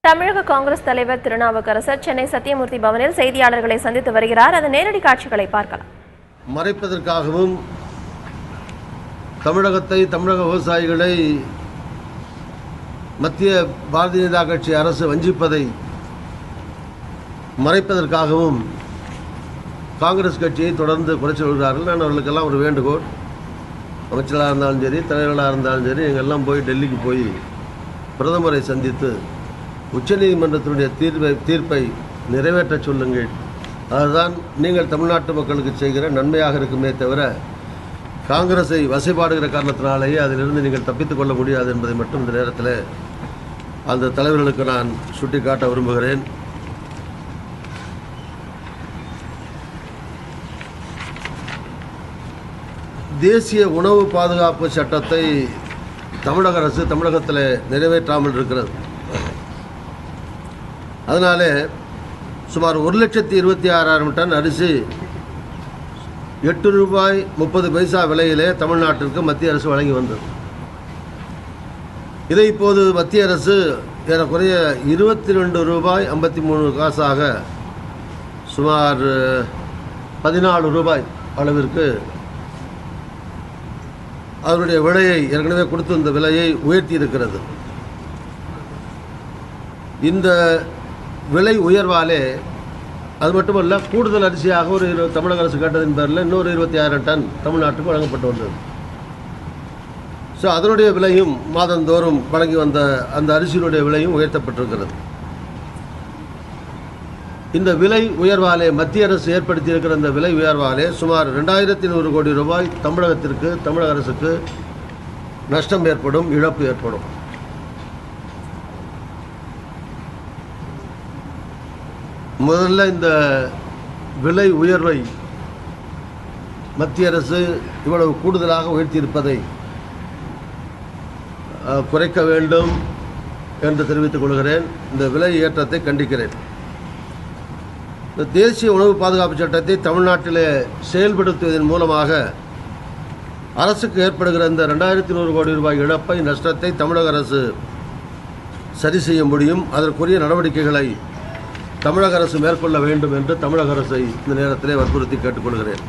தமிழக காங்கிரஸ் தலைவர் திருநாவுக்கரசர் சென்னை சத்தியமூர்த்தி பவனில் செய்தியாளர்களை சந்தித்து வருகிறார். அதன் நேரடி காட்சிகளை பார்க்கலாம். மறைப்பதற்காகவும் தமிழக விவசாயிகளை மத்திய பாரதிய ஜனதா கட்சி அரசு வஞ்சிப்பதை மறைப்பதற்காகவும் காங்கிரஸ் கட்சியை தொடர்ந்து குறைச்சி வருகிறார்கள். நான் அவர்களுக்கெல்லாம் ஒரு வேண்டுகோள், அமைச்சர்களாக இருந்தாலும் சரி, தலைவர்களாக இருந்தாலும் சரி, எங்கெல்லாம் போய் டெல்லிக்கு போய் பிரதமரை சந்தித்து உச்சநீதிமன்றத்தினுடைய தீர்ப்பை நிறைவேற்ற சொல்லுங்கள். அதுதான் நீங்கள் தமிழ்நாட்டு மக்களுக்கு செய்கிற நன்மையாக இருக்குமே தவிர காங்கிரஸை வசைபாடுகிற காரணத்தினாலேயே அதிலிருந்து நீங்கள் தப்பித்துக் கொள்ள முடியாது என்பதை மட்டும் இந்த நேரத்தில் அந்த தலைவர்களுக்கு நான் சுட்டிக்காட்ட விரும்புகிறேன். தேசிய உணவு பாதுகாப்பு சட்டத்தை தமிழக அரசு தமிழகத்தில் நிறைவேற்றாமல் இருக்கிறது. அதனாலே சுமார் 1,26,000 டன் அரிசி 8 ரூபாய் 30 பைசா விலையிலே தமிழ்நாட்டிற்கு மத்திய அரசு வழங்கி வந்தது. இதை இப்போது மத்திய அரசு ஏறக்குறைய 22 ரூபாய் 53 காசாக சுமார் 14 ரூபாய் அளவிற்கு அவருடைய விலையை ஏற்கனவே கொடுத்து இந்த விலையை உயர்த்தி இருக்கிறது. இந்த விலை உயர்வாலே அது மட்டுமல்ல, கூடுதல் அரிசியாக ஒரு தமிழக அரசு கேட்டதின் பேரில் இன்னொரு 26,000 டன் தமிழ்நாட்டுக்கு வழங்கப்பட்டு வந்தது. ஸோ அதனுடைய விலையும் மாதந்தோறும் வழங்கி வந்த அந்த அரிசியினுடைய விலையும் உயர்த்தப்பட்டிருக்கிறது. இந்த விலை உயர்வாலே மத்திய அரசு ஏற்படுத்தியிருக்கிற இந்த விலை உயர்வாலே சுமார் 2,100 கோடி ரூபாய் தமிழக அரசுக்கு நஷ்டம் ஏற்படும், இழப்பு ஏற்படும். முதல்ல இந்த விலை உயர்வை மத்திய அரசு இவ்வளவு கூடுதலாக உயர்த்தியிருப்பதை குறைக்க வேண்டும் என்று தெரிவித்துக் கொள்கிறேன். இந்த விலை ஏற்றத்தை கண்டிக்கிறேன். இந்த தேசிய உணவு பாதுகாப்பு சட்டத்தை தமிழ்நாட்டிலே செயல்படுத்துவதன் மூலமாக அரசுக்கு ஏற்படுகிற இந்த 2,100 கோடி ரூபாய் இழப்பை, நஷ்டத்தை தமிழக அரசு சரி செய்ய முடியும். அதற்குரிய நடவடிக்கைகளை தமிழக அரசு மேற்கொள்ள வேண்டும் என்று தமிழக அரசை இந்த நேரத்திலே வற்புறுத்தி கேட்டுக்கொள்கிறேன்.